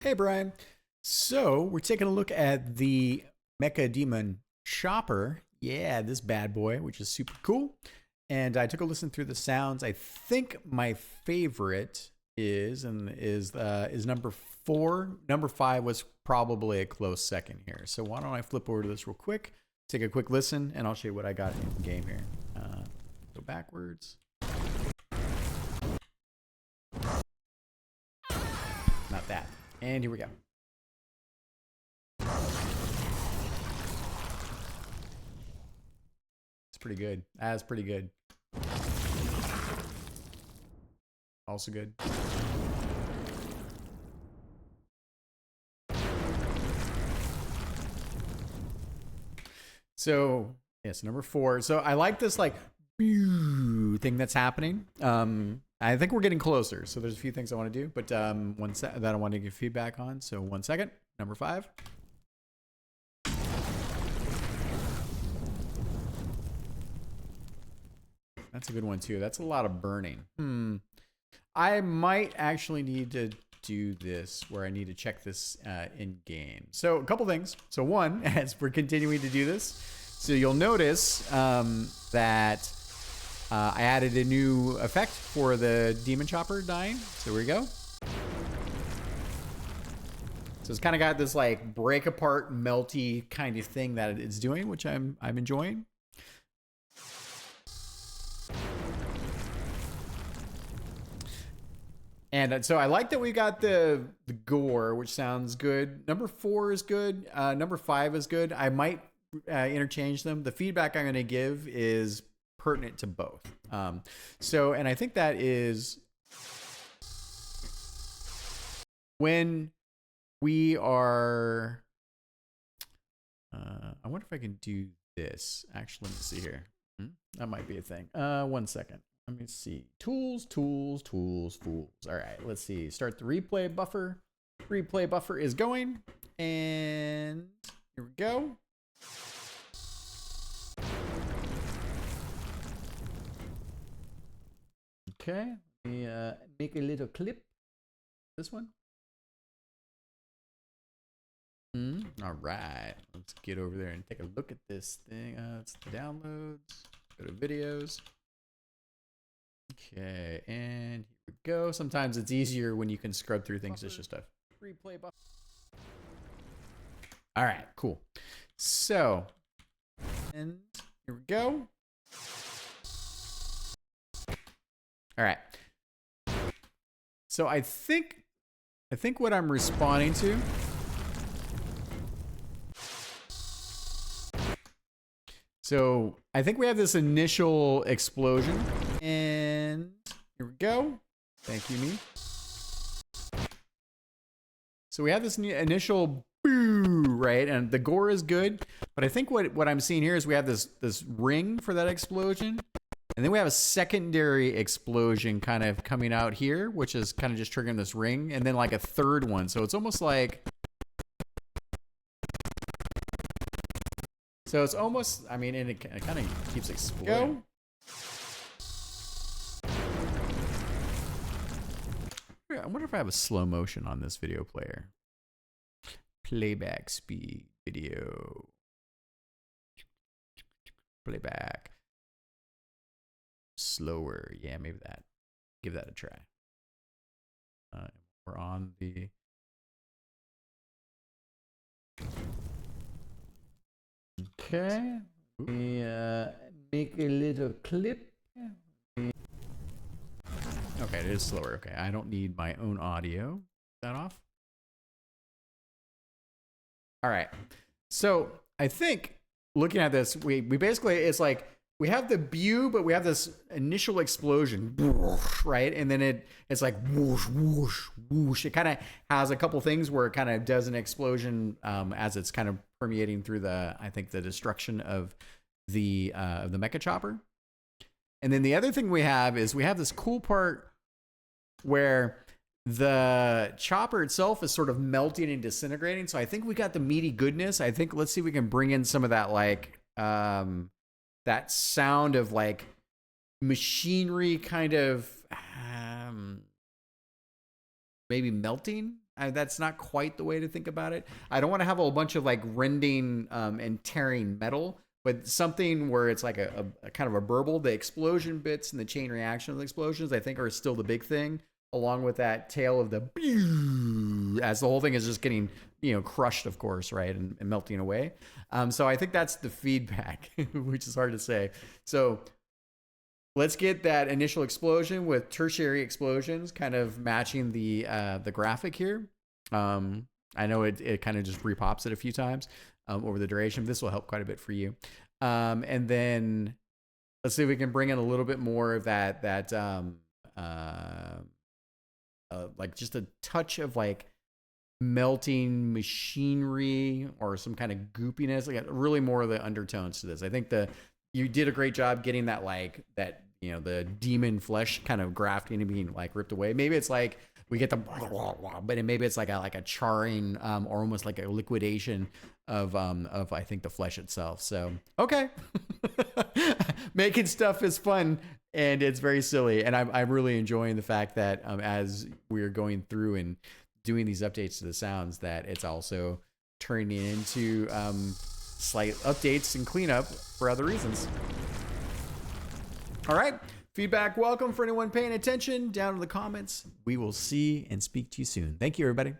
Hey Brian. So we're taking a look at the Mecha Demon Chopper. Yeah, this bad boy, which is super cool. And I took a listen through the sounds. I think my favorite is number 4. Number 5 was probably a close second here. So why don't I flip over to this real quick, take a quick listen, and I'll show you what I got in game here. Go backwards. Not that. And here we go. It's pretty good. That's pretty good. Also good. So, yes, number 4. So I like this like thing that's happening. I think we're getting closer. So there's a few things I want to do, but that I want to give feedback on. So 1 second. Number 5. That's a good one too. That's a lot of burning. I might actually need to do this where I need to check this in game. So a couple things. So one, as we're continuing to do this, so you'll notice that I added a new effect for the Demon Chopper dying. So here we go. So it's kind of got this like break apart, melty kind of thing that it's doing, which I'm enjoying. And so I like that we got the gore, which sounds good. Number 4 is good. Number 5 is good. I might interchange them. The feedback I'm going to give is pertinent to both. And I think that is when we are. I wonder if I can do this. Actually, let me see here. That might be a thing. 1 second. Let me see. Tools, fools. All right, let's see. Start the replay buffer. Replay buffer is going. And here we go. Okay, let me make a little clip. This one. All right, let's get over there and take a look at this thing. It's the downloads. Go to videos. Okay, and here we go. Sometimes it's easier when you can scrub through things. It's just a replay buffer. All right, cool. So, and here we go. All right. So I think what I'm responding to. So I think we have this initial explosion, and here we go. Thank you, me. So we have this initial boo, right? And the gore is good, but I think what I'm seeing here is we have this ring for that explosion, and then we have a secondary explosion kind of coming out here, which is kind of just triggering this ring, and then like a third one. So it's almost like. So it's almost, I mean, and it kind of keeps exploding. I wonder if I have a slow motion on this video player. Playback speed video. Playback. Slower. Yeah, maybe that. Give that a try. We're on the... Okay, let me make a little clip. Okay, it is slower. Okay, I don't need my own audio. Is that off? All right. So I think looking at this, we basically, it's like we have the BU, but we have this initial explosion, right? And then it's like whoosh, whoosh, whoosh. It kind of has a couple things where it kind of does an explosion as it's kind of permeating through I think the destruction of the Mecha Chopper. And then the other thing we have is we have this cool part where the chopper itself is sort of melting and disintegrating. So I think we got the meaty goodness. I think let's see if we can bring in some of that like that sound of like machinery kind of maybe melting. that's not quite the way to think about it. I don't want to have a bunch of like rending and tearing metal, but something where it's like a kind of a burble. The explosion bits and the chain reaction of the explosions, I think, are still the big thing, along with that tail of the as the whole thing is just getting, crushed, of course, right, and melting away. So I think that's the feedback, which is hard to say. So let's get that initial explosion with tertiary explosions kind of matching the graphic here. I know it kind of just repops it a few times over the duration. This will help quite a bit for you. And then let's see if we can bring in a little bit more of that like just a touch of like melting machinery or some kind of goopiness, like really more of the undertones to this. I think you did a great job getting that the demon flesh kind of grafting and being like ripped away. Maybe it's like we get the but maybe it's like a charring or almost like a liquidation of I think the flesh itself. So okay. Making stuff is fun and it's very silly, and I'm really enjoying the fact that as we're going through and doing these updates to the sounds, that it's also turning into slight updates and cleanup for other reasons. All right, feedback welcome for anyone paying attention down in the comments. We will see and speak to you soon. Thank you, everybody.